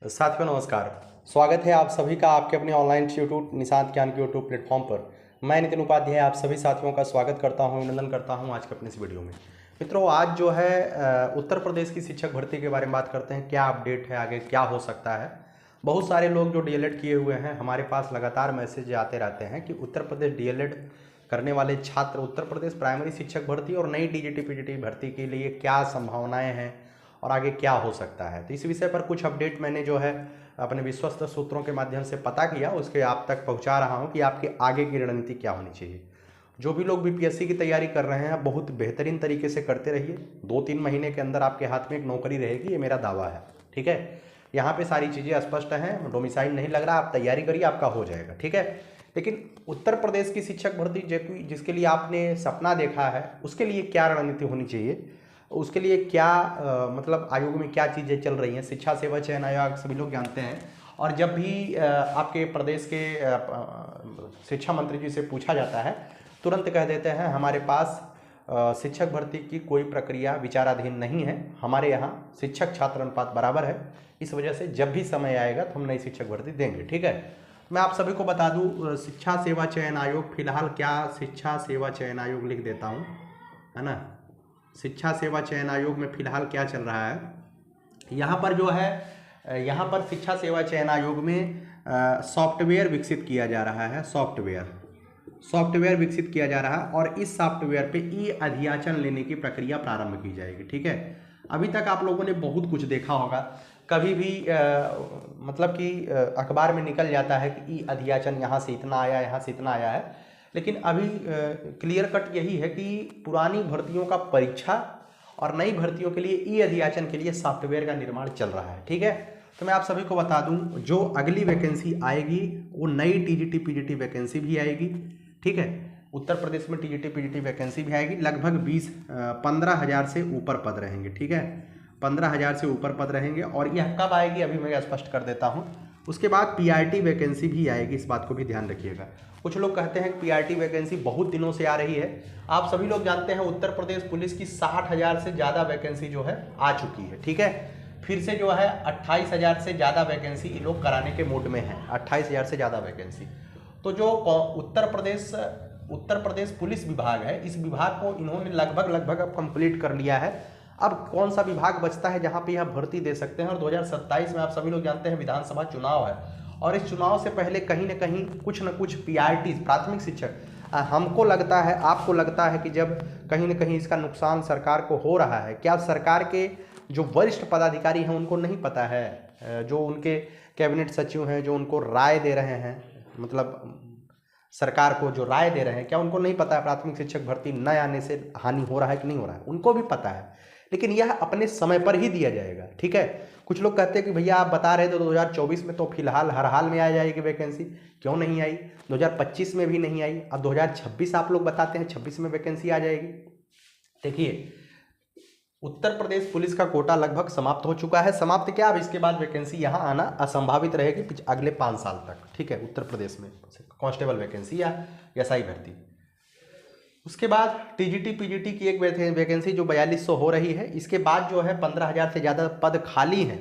साथियों नमस्कार। स्वागत है आप सभी का आपके अपने ऑनलाइन इंस्टीट्यूट निशांत ज्ञान के यूट्यूब प्लेटफॉर्म पर। मैं नितिन उपाध्याय आप सभी साथियों का स्वागत करता हूं, अभिनंदन करता हूं आज के अपने इस वीडियो में। मित्रों, आज जो है उत्तर प्रदेश की शिक्षक भर्ती के बारे में बात करते हैं। क्या अपडेट है, आगे क्या हो सकता है। बहुत सारे लोग जो डीएलएड किए हुए हैं, हमारे पास लगातार मैसेज आते रहते हैं कि उत्तर प्रदेश डीएलएड करने वाले छात्र उत्तर प्रदेश प्राइमरी शिक्षक भर्ती और नई टीजीटी पीजीटी भर्ती के लिए क्या संभावनाएं हैं और आगे क्या हो सकता है। तो इस विषय पर कुछ अपडेट मैंने जो है अपने विश्वस्त सूत्रों के माध्यम से पता किया, उसके आप तक पहुंचा रहा हूं कि आपकी आगे की रणनीति क्या होनी चाहिए। जो भी लोग बीपीएससी की तैयारी कर रहे हैं, बहुत बेहतरीन तरीके से करते रहिए। 2-3 महीने के अंदर आपके हाथ में एक नौकरी रहेगी, ये मेरा दावा है। ठीक है, यहाँ पे सारी चीज़ें स्पष्ट हैं, डोमिसाइल नहीं लग रहा, आप तैयारी करिए, आपका हो जाएगा। ठीक है, लेकिन उत्तर प्रदेश की शिक्षक भर्ती जिसके लिए आपने सपना देखा है, उसके लिए क्या रणनीति होनी चाहिए, उसके लिए क्या मतलब आयोग में क्या चीज़ें चल रही हैं। शिक्षा सेवा चयन आयोग सभी लोग जानते हैं, और जब भी आपके प्रदेश के शिक्षा मंत्री जी से पूछा जाता है, तुरंत कह देते हैं हमारे पास शिक्षक भर्ती की कोई प्रक्रिया विचाराधीन नहीं है, हमारे यहाँ शिक्षक छात्र अनुपात बराबर है। इस वजह से जब भी समय आएगा तो हम नई शिक्षक भर्ती देंगे। ठीक है, मैं आप सभी को बता दूं, शिक्षा सेवा चयन आयोग फिलहाल क्या शिक्षा सेवा चयन आयोग लिख देता हूँ, है ना। शिक्षा सेवा चयन आयोग में फिलहाल क्या चल रहा है, यहाँ पर जो है, यहाँ पर शिक्षा सेवा चयन आयोग में सॉफ्टवेयर विकसित किया जा रहा है। सॉफ्टवेयर विकसित किया जा रहा है और इस सॉफ्टवेयर पे ई अधियाचन लेने की प्रक्रिया प्रारंभ की जाएगी। ठीक है, अभी तक आप लोगों ने बहुत कुछ देखा होगा, कभी भी मतलब कि अखबार में निकल जाता है कि ई अधियाचन यहाँ से इतना आया, यहाँ से इतना आया है, लेकिन अभी क्लियर कट यही है कि पुरानी भर्तियों का परीक्षा और नई भर्तियों के लिए ई अधियाचन के लिए सॉफ्टवेयर का निर्माण चल रहा है। ठीक है, तो मैं आप सभी को बता दूं, जो अगली वैकेंसी आएगी वो नई टीजीटी पीजीटी वैकेंसी भी आएगी। ठीक है, उत्तर प्रदेश में टीजीटी पीजीटी वैकेंसी भी आएगी। लगभग 15,000 से ऊपर पद रहेंगे। ठीक है, 15,000 से ऊपर पद रहेंगे, और यह कब आएगी अभी मैं स्पष्ट कर देता हूँ। उसके बाद पीआरटी वैकेंसी भी आएगी, इस बात को भी ध्यान रखिएगा। कुछ लोग कहते हैं कि पीआरटी वैकेंसी बहुत दिनों से आ रही है। आप सभी लोग जानते हैं उत्तर प्रदेश पुलिस की 60,000 से ज़्यादा वैकेंसी जो है आ चुकी है। ठीक है, फिर से जो है 28,000 से ज़्यादा वैकेंसी ये लोग कराने के मूड में हैं, 28,000 से ज़्यादा वैकेंसी। तो जो उत्तर प्रदेश पुलिस विभाग है, इस विभाग को इन्होंने लगभग अब कंप्लीट कर लिया है। अब कौन सा विभाग बचता है जहाँ पे यह भर्ती दे सकते हैं, और 2027 में आप सभी लोग जानते हैं विधानसभा चुनाव है, और इस चुनाव से पहले कहीं ना कहीं कुछ न कुछ पीआरटी प्राथमिक शिक्षक, हमको लगता है, आपको लगता है कि जब कहीं ना कहीं इसका नुकसान सरकार को हो रहा है, क्या सरकार के जो वरिष्ठ पदाधिकारी हैं उनको नहीं पता है, जो उनके कैबिनेट सचिव हैं जो उनको राय दे रहे हैं, मतलब सरकार को जो राय दे रहे हैं, क्या उनको नहीं पता है प्राथमिक शिक्षक भर्ती न आने से हानि हो रहा है कि नहीं हो रहा है? उनको भी पता है, लेकिन यह अपने समय पर ही दिया जाएगा। ठीक है, कुछ लोग कहते हैं कि भैया आप बता रहे थे 2024 में, तो फिलहाल हर हाल में आ जाएगी वैकेंसी, क्यों नहीं आई? 2025 में भी नहीं आई, अब 2026 आप लोग बताते हैं 26 में वैकेंसी आ जाएगी। देखिए, उत्तर प्रदेश पुलिस का कोटा लगभग समाप्त हो चुका है। समाप्त क्या, अब इसके बाद वैकेंसी यहाँ आना असंभावित रहेगी अगले 5 साल तक। ठीक है, उत्तर प्रदेश में कांस्टेबल वैकेंसी या एसआई भर्ती। उसके बाद टीजीटी पीजीटी की एक वैकेंसी जो 4200 हो रही है। इसके बाद जो है 15,000 से ज़्यादा पद खाली हैं,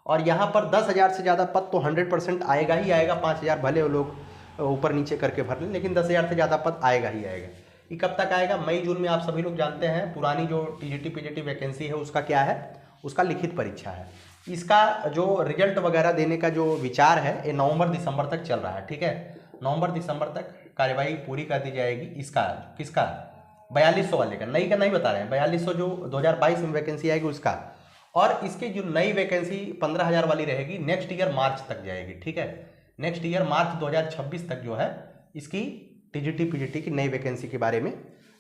और यहाँ पर 10,000 से ज़्यादा पद तो 100% आएगा ही आएगा। 5,000 भले वो लोग ऊपर नीचे करके भर लें, लेकिन 10,000 से ज़्यादा पद आएगा ही आएगा। ये कब तक आएगा? मई जून में। आप सभी लोग जानते हैं पुरानी जो टीजीटी पीजीटी वैकेंसी है उसका क्या है, उसका लिखित परीक्षा है। इसका जो रिजल्ट वगैरह देने का जो विचार है ये नवंबर दिसंबर तक चल रहा है। ठीक है, नवंबर दिसंबर तक कार्यवाही पूरी कर दी जाएगी। इसका किसका, 4200 वाले का, नई का नहीं बता रहे हैं, 4200 जो 2022 में वैकेंसी आएगी उसका। और इसकी जो नई वैकेंसी 15,000 वाली रहेगी, नेक्स्ट ईयर मार्च तक जाएगी। ठीक है, नेक्स्ट ईयर मार्च 2026 तक जो है इसकी टीजीटी पीजीटी की नई वैकेंसी के बारे में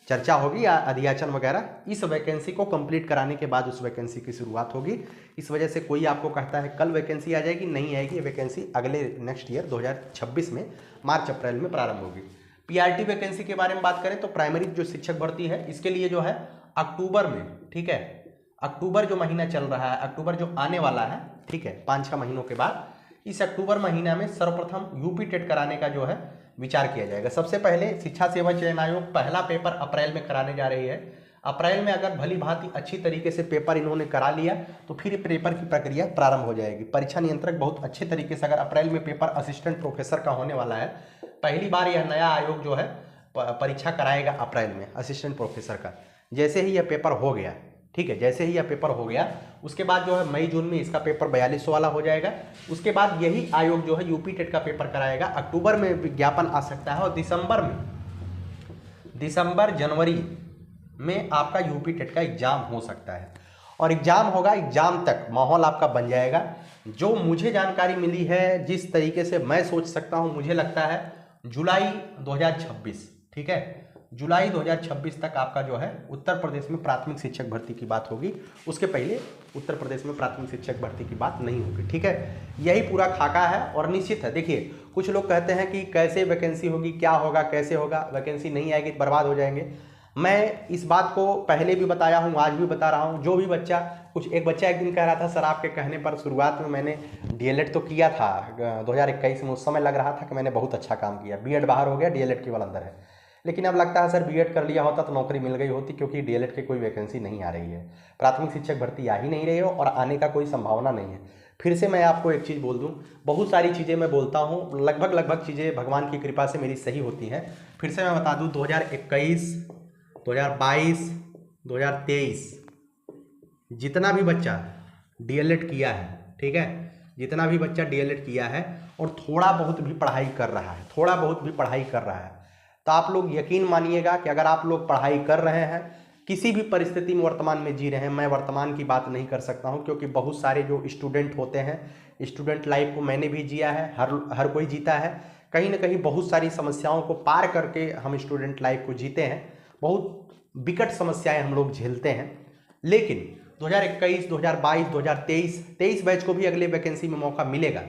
चर्चा होगी या अधियाचन वगैरह। इस वैकेंसी को कंप्लीट कराने के बाद उस वैकेंसी की शुरुआत होगी। इस वजह से कोई आपको कहता है कल वैकेंसी आ जाएगी, नहीं आएगी। ये वैकेंसी अगले नेक्स्ट ईयर 2026 में मार्च अप्रैल में प्रारंभ होगी। पीआरटी वैकेंसी के बारे में बात करें तो प्राइमरी जो शिक्षक भर्ती है इसके लिए जो है अक्टूबर में, ठीक है, अक्टूबर जो महीना चल रहा है, अक्टूबर जो आने वाला है, ठीक है, 5-6 महीनों के बाद, इस अक्टूबर महीना में सर्वप्रथम यूपी टेट कराने का जो है विचार किया जाएगा। सबसे पहले शिक्षा सेवा चयन आयोग पहला पेपर अप्रैल में कराने जा रही है। अप्रैल में अगर भली भांति अच्छी तरीके से पेपर इन्होंने करा लिया तो फिर पेपर की प्रक्रिया प्रारंभ हो जाएगी। परीक्षा नियंत्रक बहुत अच्छे तरीके से, अगर अप्रैल में पेपर असिस्टेंट प्रोफेसर का होने वाला है, पहली बार यह नया आयोग जो है परीक्षा कराएगा अप्रैल में असिस्टेंट प्रोफेसर का। जैसे ही यह पेपर हो गया, ठीक है, जैसे ही यह पेपर हो गया उसके बाद जो है मई जून में इसका पेपर 4200 वाला हो जाएगा। उसके बाद यही आयोग जो है यूपी टेट का पेपर कराएगा। अक्टूबर में विज्ञापन आ सकता है और दिसंबर जनवरी में आपका यूपी टेट का एग्जाम हो सकता है। और एग्जाम होगा, एग्जाम तक माहौल आपका बन जाएगा। जो मुझे जानकारी मिली है, जिस तरीके से मैं सोच सकता हूं, मुझे लगता है जुलाई 2026, ठीक है, जुलाई 2026 तक आपका जो है उत्तर प्रदेश में प्राथमिक शिक्षक भर्ती की बात होगी। उसके पहले उत्तर प्रदेश में प्राथमिक शिक्षक भर्ती की बात नहीं होगी, ठीक है। यही पूरा खाका है और निश्चित है। देखिए, कुछ लोग कहते हैं कि कैसे वैकेंसी होगी, क्या होगा, कैसे होगा, वैकेंसी नहीं आएगी तो बर्बाद हो जाएंगे। मैं इस बात को पहले भी बताया हूँ, आज भी बता रहा हूँ। जो भी बच्चा, एक बच्चा एक दिन कह रहा था, सर आपके कहने पर शुरुआत में मैंने डीएलएड तो किया था 2021 में, उस समय लग रहा था कि मैंने बहुत अच्छा काम किया, बीएड बाहर हो गया, डीएलएड केवल अंदर है। लेकिन अब लगता है सर बीएड कर लिया होता तो नौकरी मिल गई होती, क्योंकि डीएलएड की कोई वैकेंसी नहीं आ रही है, प्राथमिक शिक्षक भर्ती आ ही नहीं रही है और आने का कोई संभावना नहीं है। फिर से मैं आपको एक चीज़ बोल दूं, बहुत सारी चीज़ें मैं बोलता हूं, लगभग चीज़ें भगवान की कृपा से मेरी सही होती हैं। फिर से मैं बता दूं, 2021, 2022, 2023 जितना भी बच्चा डीएलएड किया है, ठीक है, जितना भी बच्चा डीएलएड किया है और थोड़ा बहुत भी पढ़ाई कर रहा है, तो आप लोग यकीन मानिएगा कि अगर आप लोग पढ़ाई कर रहे हैं, किसी भी परिस्थिति में वर्तमान में जी रहे हैं, मैं वर्तमान की बात नहीं कर सकता हूं, क्योंकि बहुत सारे जो स्टूडेंट होते हैं, स्टूडेंट लाइफ को मैंने भी जिया है, हर कोई जीता है। कहीं ना कहीं बहुत सारी समस्याओं को पार करके हम स्टूडेंट लाइफ को जीते हैं, बहुत विकट समस्याएं हम लोग झेलते हैं। लेकिन 2021, 2022, 2023 बैच को भी अगले वैकेंसी में मौका मिलेगा।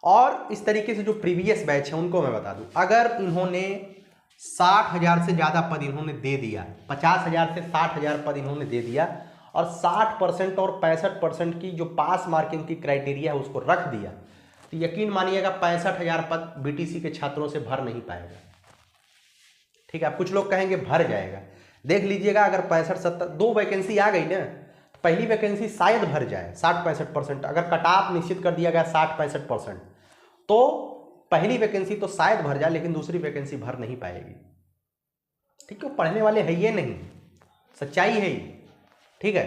और इस तरीके से जो प्रीवियस बैच है उनको मैं बता दूं, अगर इन्होंने 60,000 से ज़्यादा पद इन्होंने दे दिया, 50,000 से 60,000 पद इन्होंने दे दिया और 60% और 65% की जो पास मार्किंग की क्राइटेरिया है उसको रख दिया, तो यकीन मानिएगा 65,000 पद बीटीसी के छात्रों से भर नहीं पाएगा, ठीक है। अब कुछ लोग कहेंगे भर जाएगा, देख लीजिएगा, अगर 65-70 दो वैकेंसी आ गई ना, तो पहली वैकेंसी शायद भर जाए 60-65%, अगर कट ऑफ निश्चित कर दिया गया 60-65%, तो पहली वैकेंसी तो शायद भर जाए, लेकिन दूसरी वैकेंसी भर नहीं पाएगी, ठीक है। पढ़ने वाले है ये नहीं, सच्चाई है ये, ठीक है।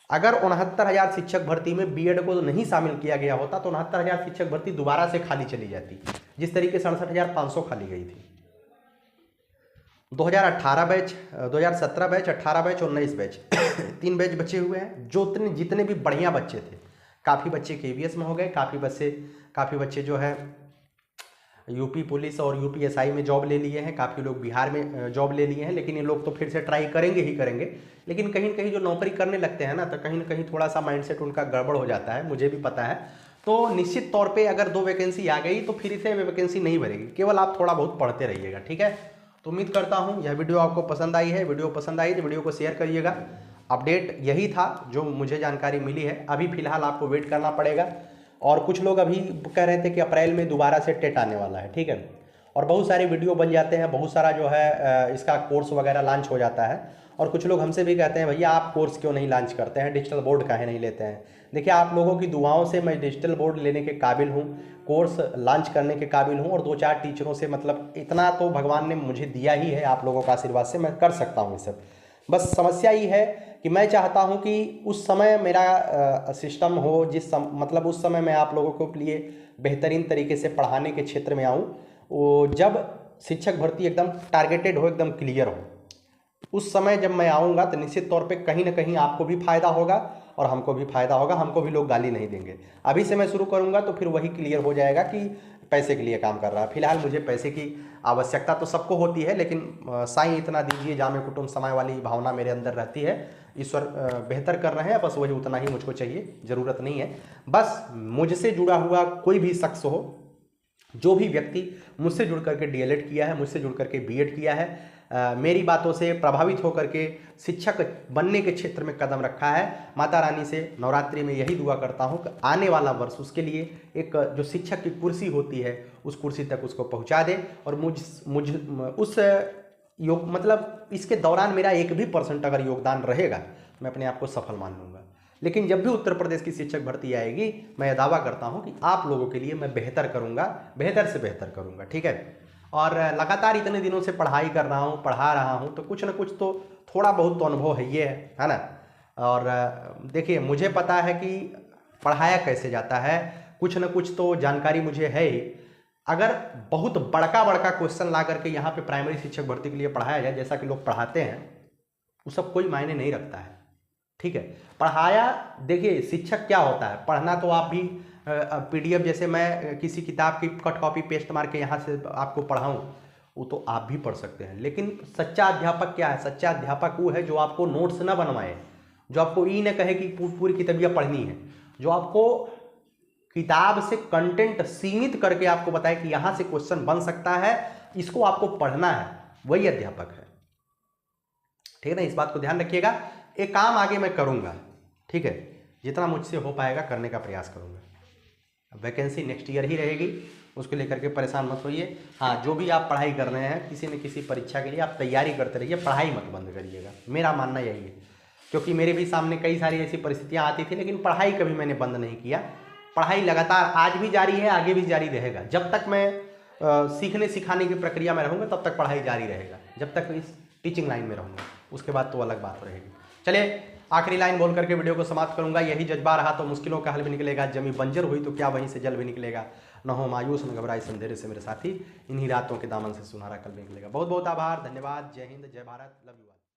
अगर 69,000 शिक्षक भर्ती में बीएड को नहीं शामिल किया गया होता तो 69,000 शिक्षक भर्ती दोबारा से खाली चली जाती, जिस तरीके से 68,500 खाली गई थी। 2018 बैच, 2017 बैच, 18 बैच और 19 बैच 3 बैच बचे हुए हैं। जो जितने भी बढ़िया बच्चे थे, काफ़ी बच्चे केवीएस में हो गए, काफ़ी बच्चे जो है यूपी पुलिस और यूपीएसआई में जॉब ले लिए हैं, काफ़ी लोग बिहार में जॉब ले लिए हैं। लेकिन ये लोग तो फिर से ट्राई करेंगे ही करेंगे, लेकिन कहीं न कहीं जो नौकरी करने लगते हैं ना, तो कहीं ना कहीं थोड़ा सा माइंडसेट उनका गड़बड़ हो जाता है, मुझे भी पता है। तो निश्चित तौर पे अगर 2 वैकेंसी आ गई तो फिर से वैकेंसी नहीं भरेगी, केवल आप थोड़ा बहुत पढ़ते रहिएगा, ठीक है। तो उम्मीद करता हूँ यह वीडियो आपको पसंद आई है। वीडियो पसंद आई तो वीडियो को शेयर करिएगा। अपडेट यही था जो मुझे जानकारी मिली है। अभी फिलहाल आपको वेट करना पड़ेगा। और कुछ लोग अभी कह रहे थे कि अप्रैल में दोबारा से टेट आने वाला है, ठीक है। और बहुत सारे वीडियो बन जाते हैं, बहुत सारा जो है इसका कोर्स वगैरह लॉन्च हो जाता है। और कुछ लोग हमसे भी कहते हैं भैया आप कोर्स क्यों नहीं लॉन्च करते हैं, डिजिटल बोर्ड काहे नहीं लेते हैं। देखिए, आप लोगों की दुआओं से मैं डिजिटल बोर्ड लेने के काबिल हूँ, कोर्स लॉन्च करने के काबिल हूँ, और 2-4 टीचरों से, मतलब इतना तो भगवान ने मुझे दिया ही है, आप लोगों का आशीर्वाद से मैं कर सकता हूँ ये सब। बस समस्या ये है कि मैं चाहता हूँ कि उस समय मेरा सिस्टम हो, मतलब उस समय मैं आप लोगों के लिए बेहतरीन तरीके से पढ़ाने के क्षेत्र में आऊँ, वो जब शिक्षक भर्ती एकदम टारगेटेड हो, एकदम क्लियर हो, उस समय जब मैं आऊँगा तो निश्चित तौर पे कहीं ना कहीं आपको भी फायदा होगा और हमको भी फायदा होगा, हमको भी लोग गाली नहीं देंगे। अभी से मैं शुरू करूँगा तो फिर वही क्लियर हो जाएगा कि पैसे के लिए काम कर रहा है। फिलहाल मुझे पैसे की आवश्यकता तो सबको होती है, लेकिन साईं इतना दीजिए जामे कुटुंब समाए वाली भावना मेरे अंदर रहती है। ईश्वर बेहतर कर रहे हैं, बस वही उतना ही मुझको चाहिए, ज़रूरत नहीं है। बस मुझसे जुड़ा हुआ कोई भी शख्स हो, जो भी व्यक्ति मुझसे जुड़ करके डीएलएड किया है, मुझसे जुड़ करके बीएड किया है, मेरी बातों से प्रभावित होकर के शिक्षक बनने के क्षेत्र में कदम रखा है, माता रानी से नवरात्रि में यही दुआ करता हूं कि आने वाला वर्ष उसके लिए एक जो शिक्षक की कुर्सी होती है उस कुर्सी तक उसको पहुंचा दे, और उस योग मतलब इसके दौरान मेरा 1% अगर योगदान रहेगा, मैं अपने आप को सफल मान लूँगा। लेकिन जब भी उत्तर प्रदेश की शिक्षक भर्ती आएगी, मैं यह दावा करता हूँ कि आप लोगों के लिए मैं बेहतर करूँगा, बेहतर से बेहतर करूँगा, ठीक है। और लगातार इतने दिनों से पढ़ाई कर रहा हूँ, पढ़ा रहा हूँ, तो कुछ ना कुछ तो थोड़ा बहुत तो अनुभव है ना। और देखिए, मुझे पता है कि पढ़ाया कैसे जाता है, कुछ ना कुछ तो जानकारी मुझे है ही। अगर बहुत बड़का बड़का क्वेश्चन ला करके यहाँ पे प्राइमरी शिक्षक भर्ती के लिए पढ़ाया जाए, जैसा कि लोग पढ़ाते हैं, वो सब कोई मायने नहीं रखता है, ठीक है। पढ़ाया, देखिए शिक्षक क्या होता है, पढ़ना तो आप भी PDF जैसे मैं किसी किताब की कट कॉपी पेस्ट मार के यहाँ से आपको पढ़ाऊँ, वो तो आप भी पढ़ सकते हैं। लेकिन सच्चा अध्यापक क्या है? सच्चा अध्यापक वो है जो आपको नोट्स न बनवाए, जो आपको ये न कहे कि पूरी किताबियाँ पढ़नी है, जो आपको किताब से कंटेंट सीमित करके आपको बताए कि यहाँ से क्वेश्चन बन सकता है, इसको आपको पढ़ना है, वही अध्यापक है, ठीक है ना। इस बात को ध्यान रखिएगा। एक काम आगे मैं करूँगा, ठीक है, जितना मुझसे हो पाएगा करने का प्रयास करूँगा। वैकेंसी नेक्स्ट ईयर ही रहेगी, उसको लेकर के परेशान मत होइए। हाँ, जो भी आप पढ़ाई कर रहे हैं, किसी न किसी परीक्षा के लिए आप तैयारी करते रहिए, पढ़ाई मत बंद करिएगा, मेरा मानना यही है। क्योंकि मेरे भी सामने कई सारी ऐसी परिस्थितियाँ आती थी, लेकिन पढ़ाई कभी मैंने बंद नहीं किया। पढ़ाई लगातार आज भी जारी है, आगे भी जारी रहेगा। जब तक मैं सीखने सिखाने की प्रक्रिया में रहूँगा, तब तक पढ़ाई जारी रहेगा, जब तक इस टीचिंग लाइन में रहूँगा। उसके बाद तो अलग बात रहेगी। चलिए, आखिरी लाइन बोल करके वीडियो को समाप्त करूंगा। यही जज्बा रहा तो मुश्किलों का हल भी निकलेगा, जमी बंजर हुई तो क्या वहीं से जल भी निकलेगा। न हो मायूस न घबराए संदेह से मेरे साथी, इन्हीं रातों के दामन से सुनहरा कल भी निकलेगा। बहुत बहुत आभार, धन्यवाद, जय हिंद, जय भारत, लव यू।